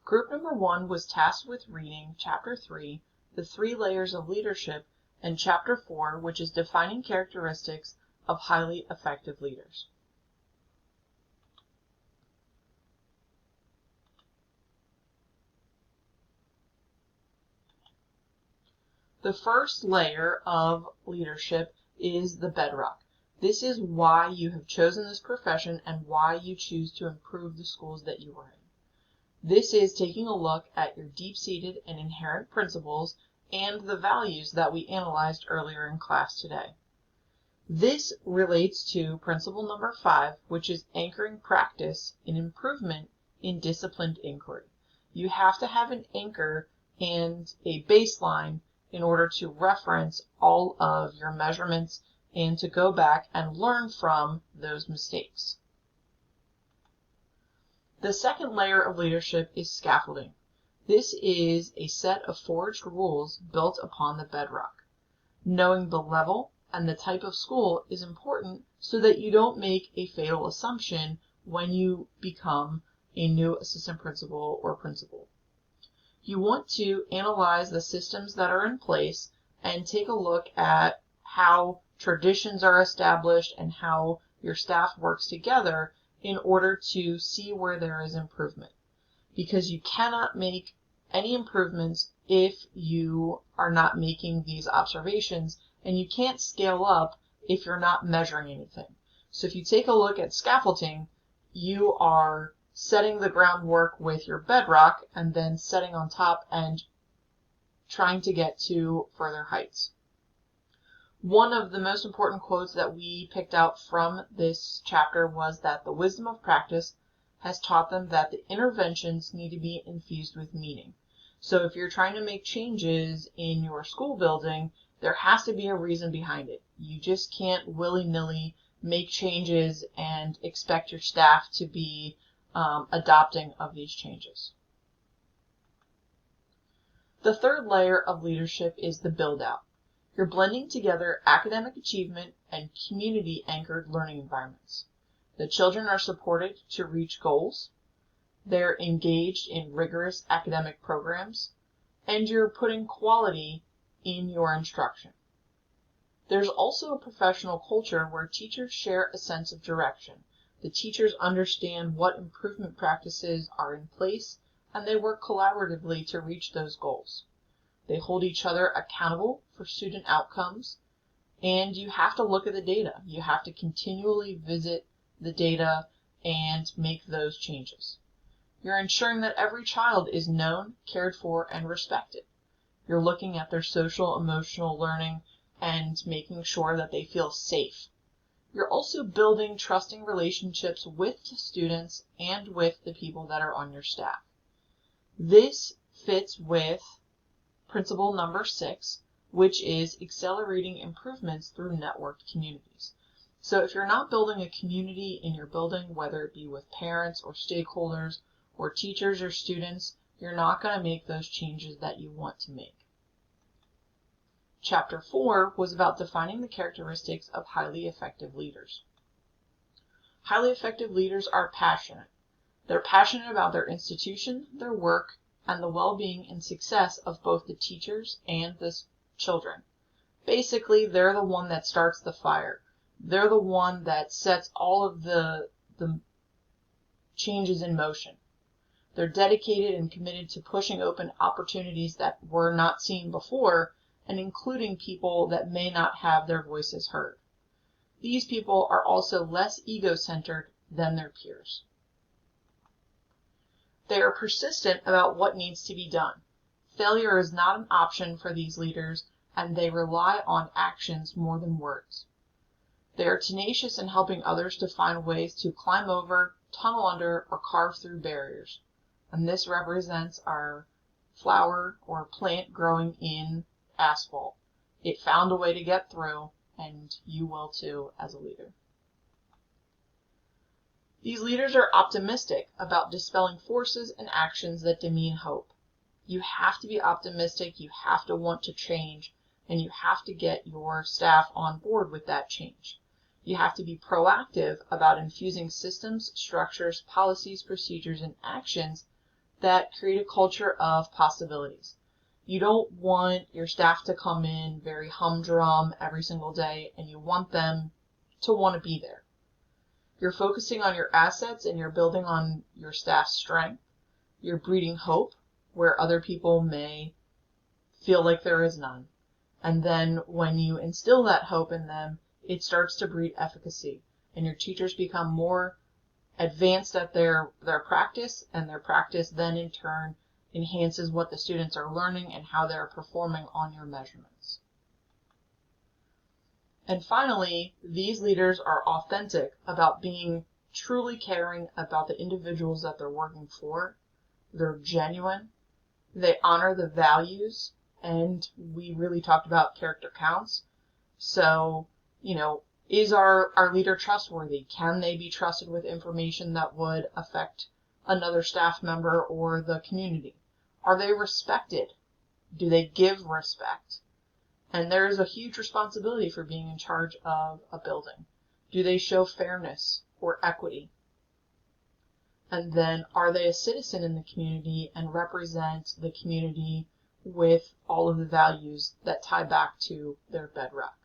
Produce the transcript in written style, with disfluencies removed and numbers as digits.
Group number 1 was tasked with reading Chapter 3, The 3 Layers of Leadership, and Chapter 4, which is Defining Characteristics of Highly Effective Leaders. The first layer of leadership is the bedrock. This is why you have chosen this profession and why you choose to improve the schools that you are in. This is taking a look at your deep-seated and inherent principles and the values that we analyzed earlier in class today. This relates to principle number 5, which is anchoring practice in improvement in disciplined inquiry. You have to have an anchor and a baseline in order to reference all of your measurements and to go back and learn from those mistakes. The second layer of leadership is scaffolding. This is a set of forged rules built upon the bedrock. Knowing the level and the type of school is important so that you don't make a fatal assumption when you become a new assistant principal or principal. You want to analyze the systems that are in place and take a look at how traditions are established and how your staff works together in order to see where there is improvement. Because you cannot make any improvements if you are not making these observations, and you can't scale up if you're not measuring anything. So if you take a look at scaffolding, you are setting the groundwork with your bedrock and then setting on top and trying to get to further heights. One of the most important quotes that we picked out from this chapter was that the wisdom of practice has taught them that the interventions need to be infused with meaning. So if you're trying to make changes in your school building, there has to be a reason behind it. You just can't willy-nilly make changes and expect your staff to be adopting of these changes. The third layer of leadership is the build-out. You're blending together academic achievement and community-anchored learning environments. The children are supported to reach goals. They're engaged in rigorous academic programs, and you're putting quality in your instruction. There's also a professional culture where teachers share a sense of direction. The teachers understand what improvement practices are in place, and they work collaboratively to reach those goals. They hold each other accountable for student outcomes, and you have to look at the data. You have to continually visit the data and make those changes. You're ensuring that every child is known, cared for, and respected. You're looking at their social, emotional learning and making sure that they feel safe. You're also building trusting relationships with the students and with the people that are on your staff. This fits with principle number 6, which is accelerating improvements through networked communities. So if you're not building a community in your building, whether it be with parents or stakeholders or teachers or students, you're not going to make those changes that you want to make. Chapter 4 was about defining the characteristics of highly effective leaders. Highly effective leaders are passionate. They're passionate about their institution, their work, and the well-being and success of both the teachers and the children. Basically, they're the one that starts the fire. They're the one that sets all of the changes in motion. They're dedicated and committed to pushing open opportunities that were not seen before, and including people that may not have their voices heard. These people are also less ego-centered than their peers. They are persistent about what needs to be done. Failure is not an option for these leaders, and they rely on actions more than words. They are tenacious in helping others to find ways to climb over, tunnel under, or carve through barriers. And this represents our flower or plant growing in asphalt. It found a way to get through, and you will too as a leader. These leaders are optimistic about dispelling forces and actions that demean hope. You have to be optimistic, you have to want to change, and you have to get your staff on board with that change. You have to be proactive about infusing systems, structures, policies, procedures, and actions that create a culture of possibilities. You don't want your staff to come in very humdrum every single day, and you want them to want to be there. You're focusing on your assets and you're building on your staff's strength. You're breeding hope where other people may feel like there is none. And then when you instill that hope in them, it starts to breed efficacy, and your teachers become more advanced at their practice, and their practice then in turn enhances what the students are learning and how they're performing on your measurements. And finally, these leaders are authentic about being truly caring about the individuals that they're working for. They're genuine. They honor the values, and we really talked about character counts. So, is our leader trustworthy? Can they be trusted with information that would affect another staff member or the community? Are they respected? Do they give respect? And there is a huge responsibility for being in charge of a building. Do they show fairness or equity? And then, are they a citizen in the community and represent the community with all of the values that tie back to their bedrock?